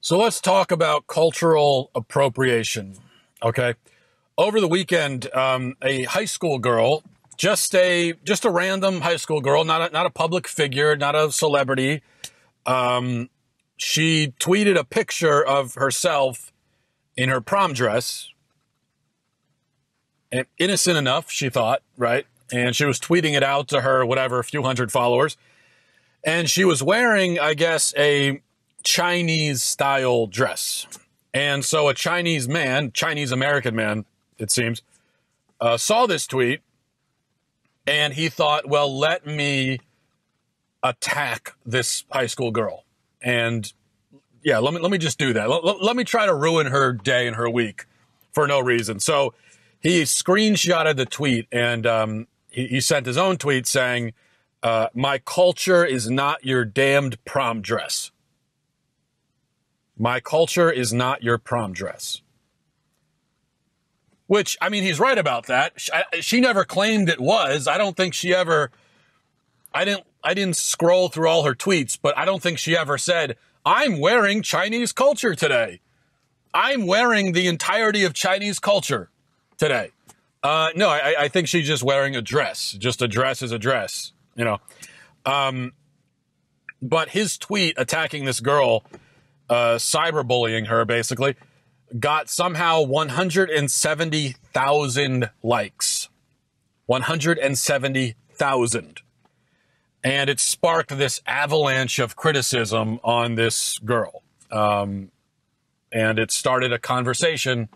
So let's talk about cultural appropriation. Okay. Over the weekend, a high school girl, just a random high school girl, not a public figure, not a celebrity. She tweeted a picture of herself in her prom dress. And innocent enough, she thought, right? And she was tweeting it out to her, whatever, a few hundred followers. And she was wearing, I guess, a Chinese style dress. And so a Chinese American man, it seems, saw this tweet and he thought, well, let me attack this high school girl. And yeah, let me just do that. Let me try to ruin her day and her week for no reason. So he screenshotted the tweet and he sent his own tweet saying, my culture is not your damned prom dress. My culture is not your prom dress. Which, I mean, he's right about that. She never claimed it was. I don't think she ever, I didn't scroll through all her tweets, but I don't think she ever said, I'm wearing Chinese culture today. I'm wearing the entirety of Chinese culture today. No, I think she's just wearing a dress. Just a dress is a dress, you know. But his tweet attacking this girl, cyberbullying her basically, got somehow 170,000 likes. 170,000. And it sparked this avalanche of criticism on this girl. And it started a conversation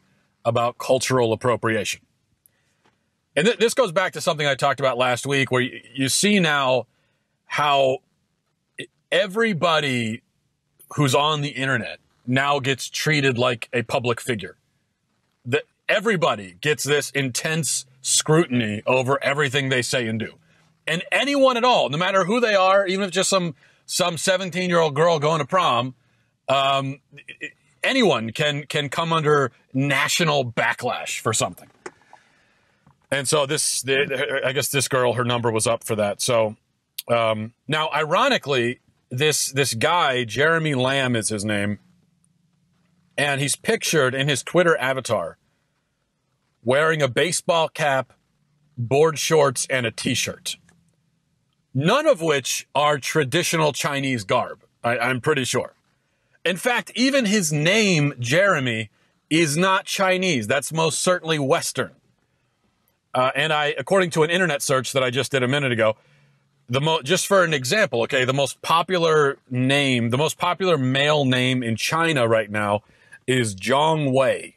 about cultural appropriation. And this goes back to something I talked about last week, where you see now how everybody who's on the internet now gets treated like a public figure. That everybody gets this intense scrutiny over everything they say and do. And anyone at all, no matter who they are, even if just some 17-year-old girl going to prom, anyone can come under national backlash for something. And so I guess this girl, her number was up for that. So now, ironically, this guy, Jeremy Lamb is his name, and he's pictured in his Twitter avatar wearing a baseball cap, board shorts, and a T-shirt. None of which are traditional Chinese garb, I'm pretty sure. In fact, even his name, Jeremy, is not Chinese. That's most certainly Western. And according to an internet search that I just did a minute ago, just for an example, okay, the most popular male name in China right now is Zhang Wei.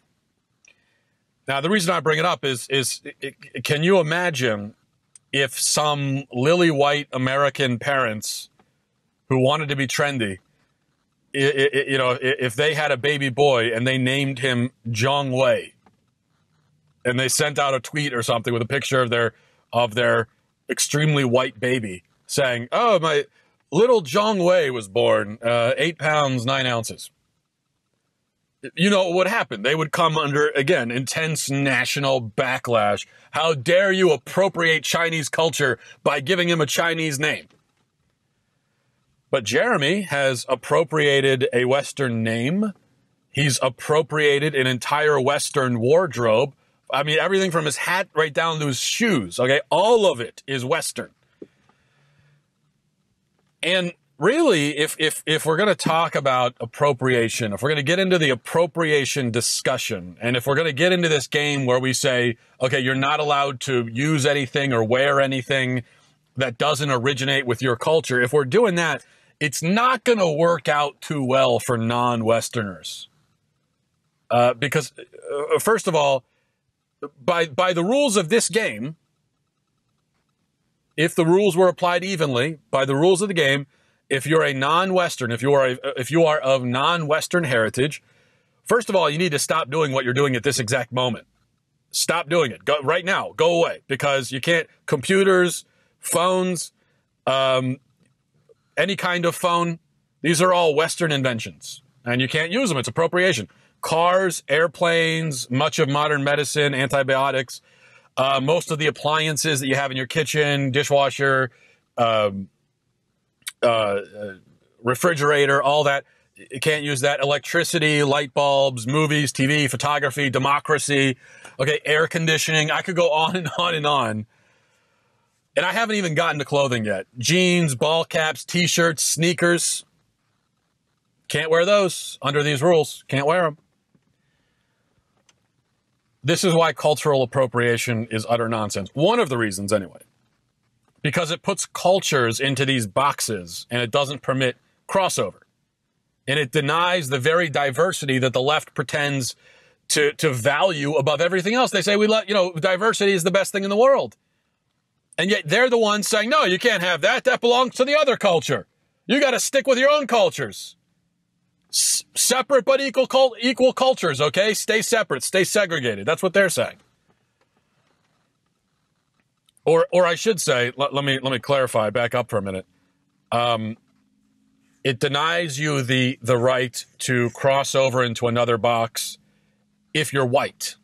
Now, the reason I bring it up is can you imagine if some lily white American parents who wanted to be trendy, if they had a baby boy and they named him Zhang Wei, and they sent out a tweet or something with a picture of their extremely white baby saying, oh, my little Zhang Wei was born, 8 pounds, 9 ounces. You know what would happen? They would come under, again, intense national backlash. How dare you appropriate Chinese culture by giving him a Chinese name? But Jeremy has appropriated a Western name. He's appropriated an entire Western wardrobe. I mean, everything from his hat right down to his shoes, okay? All of it is Western. And really, if we're going to talk about appropriation, if we're going to get into the appropriation discussion, and if we're going to get into this game where we say, okay, you're not allowed to use anything or wear anything that doesn't originate with your culture, if we're doing that, it's not going to work out too well for non-Westerners. Because, first of all, by the rules of this game, if the rules were applied evenly, by the rules of the game, if you're a non-Western, if you are of non-Western heritage, first of all, you need to stop doing what you're doing at this exact moment. Stop doing it. Go right now. Go away, because you can't. Computers, phones, any kind of phone, these are all Western inventions, and you can't use them. It's appropriation. Cars, airplanes, much of modern medicine, antibiotics, most of the appliances that you have in your kitchen, dishwasher, refrigerator, all that, You can't use that. Electricity, light bulbs, movies, TV, photography, democracy, okay, air conditioning. I could go on and on and on. And I haven't even gotten to clothing yet. Jeans, ball caps, T-shirts, sneakers. Can't wear those under these rules. Can't wear them. This is why cultural appropriation is utter nonsense. One of the reasons, anyway. Because it puts cultures into these boxes and it doesn't permit crossover. And it denies the very diversity that the left pretends to value above everything else. They say, diversity is the best thing in the world. And yet they're the ones saying, no, you can't have that. That belongs to the other culture. You got to stick with your own cultures. Separate but equal cultures, okay? Stay separate, stay segregated. That's what they're saying. Or I should say, let me clarify, back up for a minute. It denies you the right to cross over into another box if you're white.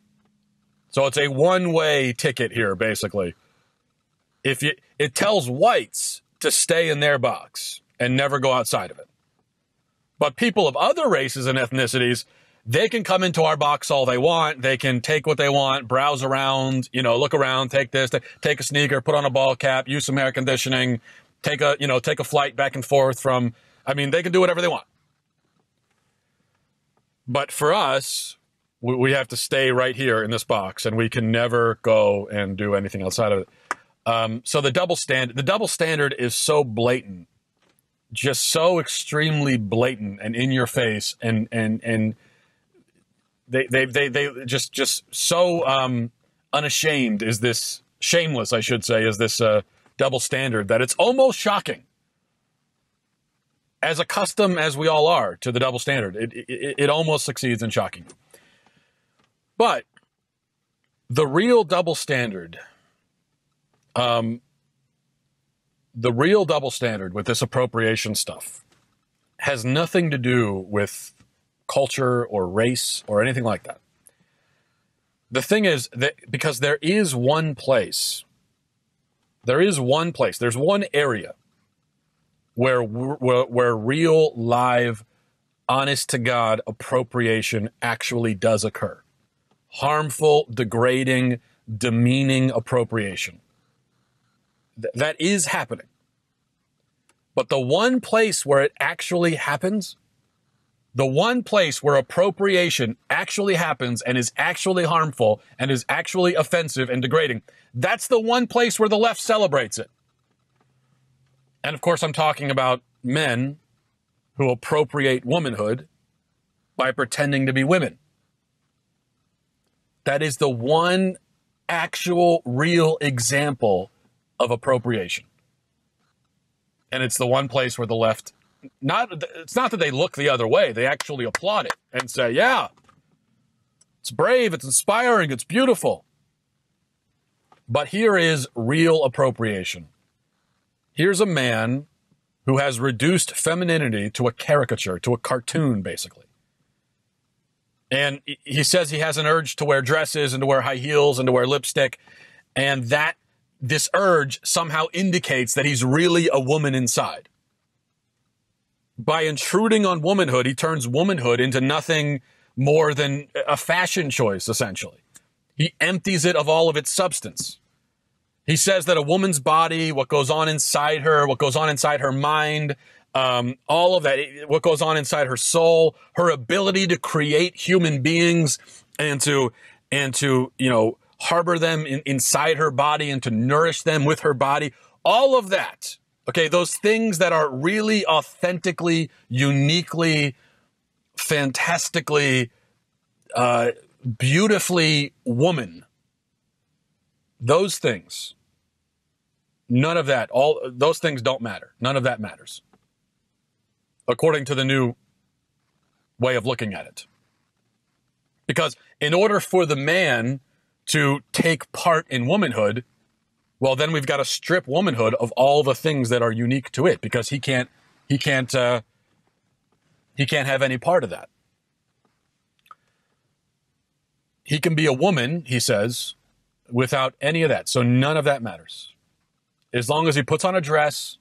So it's a one-way ticket here, basically. It tells whites to stay in their box and never go outside of it. But people of other races and ethnicities, they can come into our box all they want. They can take what they want, browse around, look around, take this, take a sneaker, put on a ball cap, use some air conditioning, take a flight back and forth from, they can do whatever they want. But for us, we have to stay right here in this box, and we can never go and do anything outside of it. So the double standard is so blatant, just so extremely blatant and in your face, and they just so unashamed is this, shameless, I should say, is this double standard that it's almost shocking. As accustomed as we all are to the double standard, it almost succeeds in shocking. But the real double standard, with this appropriation stuff has nothing to do with culture or race or anything like that. The thing is that because there's one area where real, live, honest to God appropriation actually does occur. Harmful, degrading, demeaning appropriation. That is happening. But the one place where it actually happens, the one place where appropriation actually happens and is actually harmful and is actually offensive and degrading, that's the one place where the left celebrates it. And of course, I'm talking about men who appropriate womanhood by pretending to be women. That is the one actual, real example of appropriation. And it's the one place where the left, it's not that they look the other way, they actually applaud it and say, yeah, it's brave, it's inspiring, it's beautiful. But here is real appropriation. Here's a man who has reduced femininity to a caricature, to a cartoon, basically. And he says he has an urge to wear dresses and to wear high heels and to wear lipstick, and that this urge somehow indicates that he's really a woman inside. By intruding on womanhood, he turns womanhood into nothing more than a fashion choice, essentially. He empties it of all of its substance. He says that a woman's body, what goes on inside her, what goes on inside her mind, all of that, what goes on inside her soul, her ability to create human beings and to harbor them inside her body and to nourish them with her body, all of that, okay, those things that are really authentically, uniquely, fantastically, beautifully woman, those things, none of that, all those things don't matter. None of that matters, according to the new way of looking at it. Because in order for the man to take part in womanhood, well, then we've got to strip womanhood of all the things that are unique to it, because he can't have any part of that. He can be a woman, he says, without any of that. So none of that matters. As long as he puts on a dress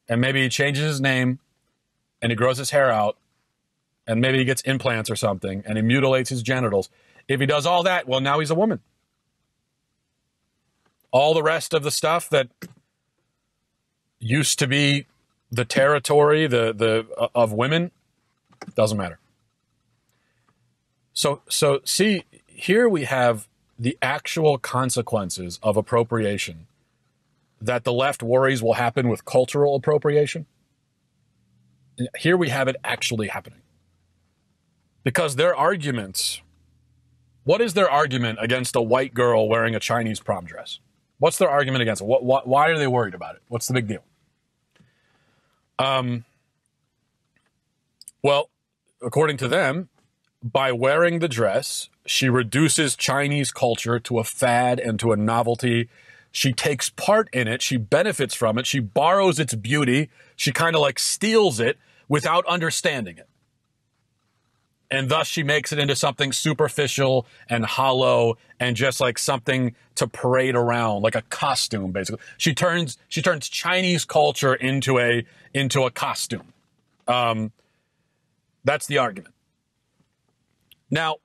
and maybe he changes his name and he grows his hair out, and maybe he gets implants or something, and he mutilates his genitals. If he does all that, well, now he's a woman. All the rest of the stuff that used to be the territory of women doesn't matter. So see, here we have the actual consequences of appropriation that the left worries will happen with cultural appropriation. Here we have it actually happening. Because their arguments, what is their argument against a white girl wearing a Chinese prom dress? What's their argument against it? Why are they worried about it? What's the big deal? Well, according to them, by wearing the dress, she reduces Chinese culture to a fad and to a novelty. She takes part in it. She benefits from it. She borrows its beauty. She kind of like steals it without understanding it. And thus she makes it into something superficial and hollow and just like something to parade around, like a costume, basically. She turns Chinese culture into a costume. That's the argument. Now,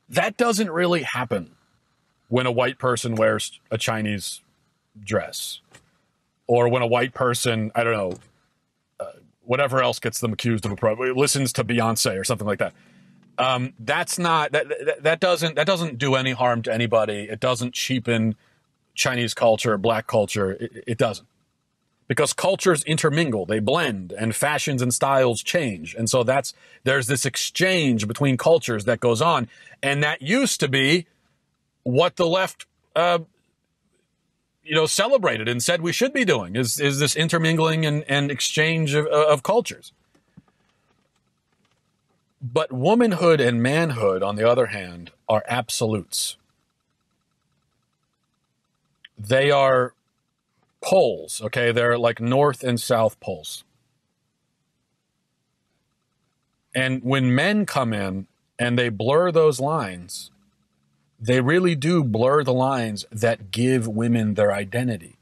that doesn't really happen when a white person wears a Chinese dress, or when a white person, I don't know, whatever else gets them accused of listens to Beyonce or something like that. That's not that doesn't do any harm to anybody. It doesn't cheapen Chinese culture, black culture. It doesn't, because cultures intermingle, they blend, and fashions and styles change, and so there's this exchange between cultures that goes on, and that used to be what the left celebrated and said we should be doing is this intermingling and exchange of cultures. But womanhood and manhood, on the other hand, are absolutes. They are poles, okay? They're like north and south poles. And when men come in and they blur those lines, they really do blur the lines that give women their identity.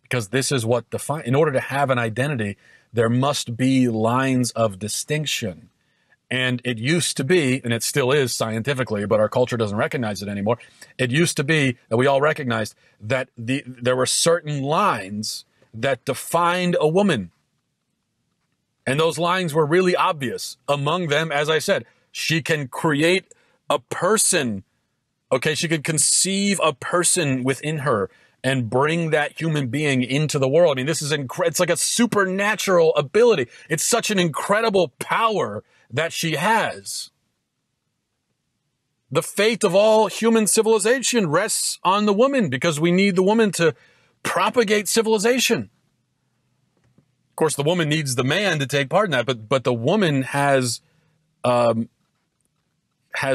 Because this is what defines, in order to have an identity, there must be lines of distinction. And it used to be, and it still is scientifically, but our culture doesn't recognize it anymore. It used to be that we all recognized that there were certain lines that defined a woman. And those lines were really obvious. Among them, as I said, she can create a person. Okay, she could conceive a person within her and bring that human being into the world. I mean, this is it's like a supernatural ability. It's such an incredible power that she has. The fate of all human civilization rests on the woman, because we need the woman to propagate civilization. Of course, the woman needs the man to take part in that, but the woman has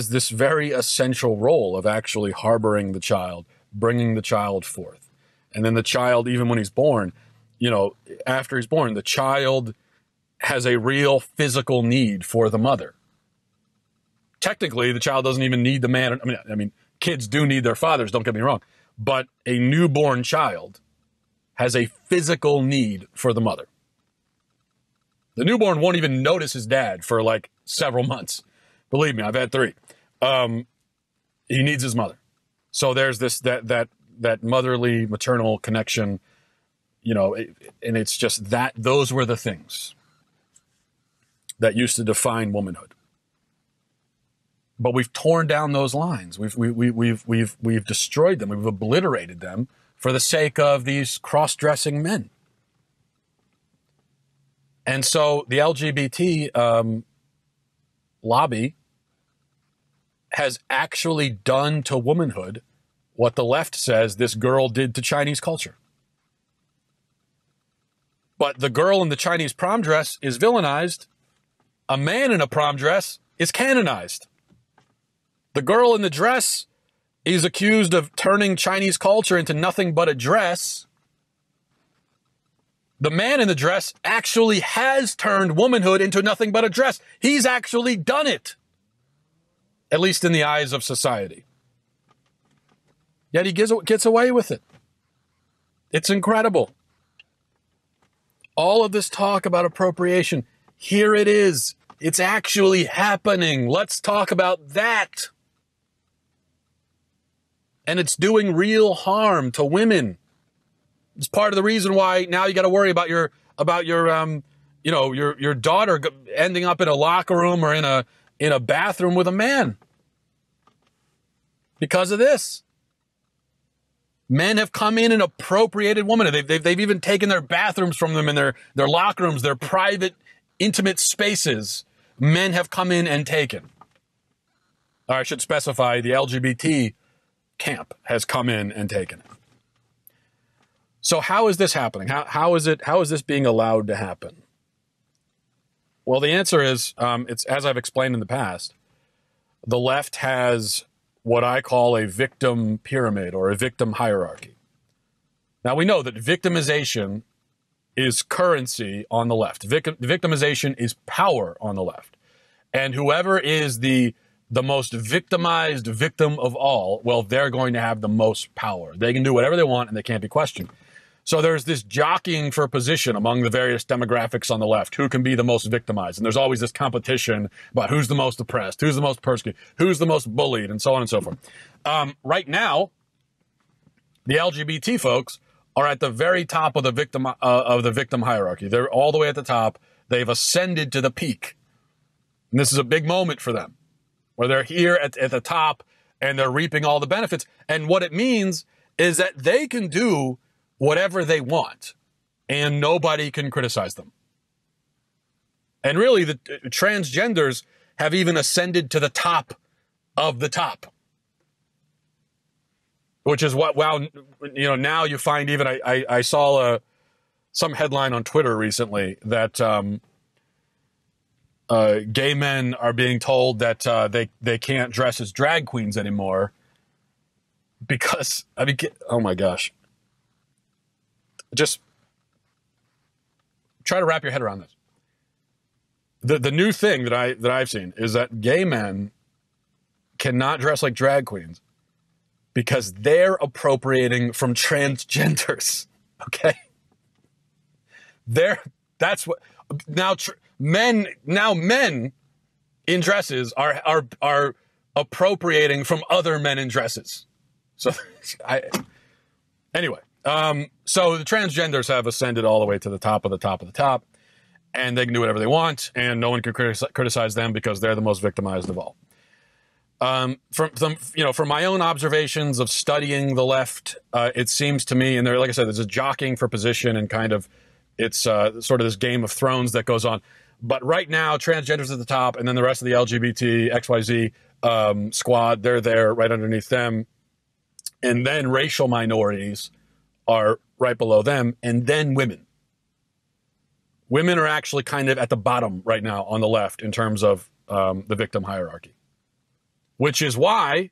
this very essential role of actually harboring the child, bringing the child forth. And then the child, even when he's born, after he's born, the child has a real physical need for the mother. Technically, the child doesn't even need the man. I mean, kids do need their fathers, don't get me wrong. But a newborn child has a physical need for the mother. The newborn won't even notice his dad for like several months. Believe me, I've had 3. He needs his mother. So there's that motherly, maternal connection, and it's just that those were the things that used to define womanhood. But we've torn down those lines. We've destroyed them. We've obliterated them for the sake of these cross-dressing men. And so the LGBT lobby has actually done to womanhood what the left says this girl did to Chinese culture. But the girl in the Chinese prom dress is villainized. A man in a prom dress is canonized. The girl in the dress is accused of turning Chinese culture into nothing but a dress. The man in the dress actually has turned womanhood into nothing but a dress. He's actually done it, at least in the eyes of society. Yet he gets away with it. It's incredible. All of this talk about appropriation, here it is. It's actually happening. Let's talk about that. And it's doing real harm to women. It's part of the reason why now you got to worry about your daughter ending up in a locker room or in a bathroom with a man. Because of this. Men have come in and appropriated women. They've even taken their bathrooms from them and their locker rooms, their private, intimate spaces. Men have come in and taken. Or I should specify, the LGBT camp has come in and taken it. So how is this happening? How is this being allowed to happen? Well, the answer is, it's as I've explained in the past, the left has what I call a victim pyramid or a victim hierarchy. Now, we know that victimization is currency on the left. Victimization is power on the left. And whoever is the most victimized victim of all, well, they're going to have the most power. They can do whatever they want and they can't be questioned. So there's this jockeying for position among the various demographics on the left. Who can be the most victimized? And there's always this competition about who's the most oppressed, who's the most persecuted, who's the most bullied, and so on and so forth. Right now, the LGBT folks are at the very top of the victim hierarchy. They're all the way at the top. They've ascended to the peak. And this is a big moment for them, where they're here at the top and they're reaping all the benefits. And what it means is that they can do whatever they want, and nobody can criticize them. And really, the transgenders have even ascended to the top of the top. Which is what, wow, now you find even, I saw some headline on Twitter recently that gay men are being told that they can't dress as drag queens anymore because, oh my gosh. Just try to wrap your head around this. The new thing that I've seen is that gay men cannot dress like drag queens because they're appropriating from transgenders. Okay, that's what men in dresses are appropriating from other men in dresses. So anyway. So the transgenders have ascended all the way to the top of the top of the top, and they can do whatever they want, and no one can criticize them because they're the most victimized of all. From my own observations of studying the left, it seems to me, and there, like I said, there's a jockeying for position and kind of, it's sort of this Game of Thrones that goes on. But right now, transgenders at the top, and then the rest of the LGBT, XYZ squad, they're there right underneath them. And then racial minorities are right below them, and then women. Women are actually kind of at the bottom right now on the left in terms of the victim hierarchy. Which is why,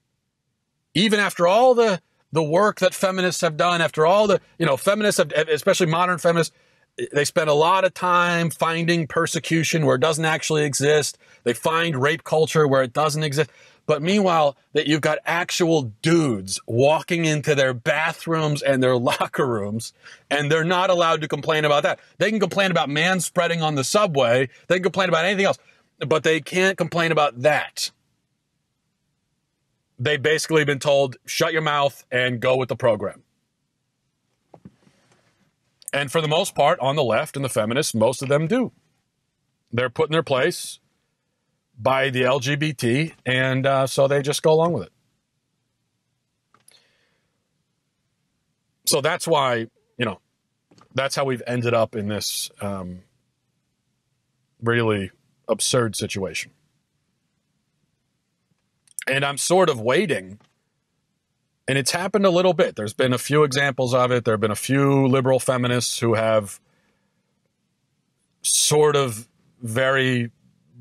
even after all the work that feminists have done, after all the, feminists, especially modern feminists, they spend a lot of time finding persecution where it doesn't actually exist. They find rape culture where it doesn't exist. But meanwhile, that you've got actual dudes walking into their bathrooms and their locker rooms, and they're not allowed to complain about that. They can complain about manspreading on the subway. They can complain about anything else, but they can't complain about that. They've basically been told, shut your mouth and go with the program. And for the most part, on the left and the feminists, most of them do. They're put in their place by the LGBT, and so they just go along with it. So that's why, that's how we've ended up in this really absurd situation. And I'm sort of waiting, and it's happened a little bit. There's been a few examples of it. There have been a few liberal feminists who have sort of very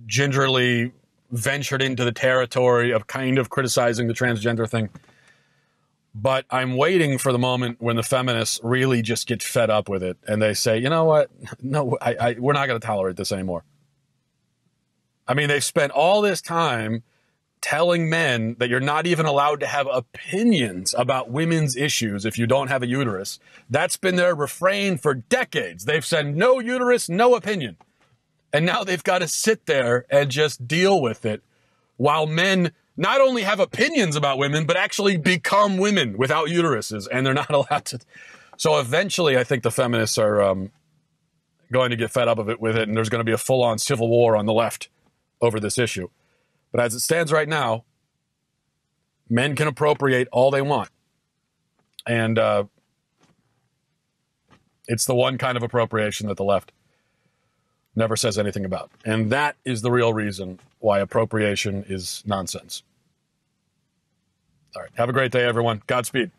gingerly ventured into the territory of kind of criticizing the transgender thing. But I'm waiting for the moment when the feminists really just get fed up with it and they say, you know what? No, we're not going to tolerate this anymore. I mean, they've spent all this time telling men that you're not even allowed to have opinions about women's issues if you don't have a uterus. That's been their refrain for decades. They've said no uterus, no opinion. And now they've got to sit there and just deal with it while men not only have opinions about women, but actually become women without uteruses, and they're not allowed to. So eventually, I think the feminists are going to get fed up with it, and there's going to be a full-on civil war on the left over this issue. But as it stands right now, men can appropriate all they want. And it's the one kind of appropriation that the left never says anything about. And that is the real reason why appropriation is nonsense. All right. Have a great day, everyone. Godspeed.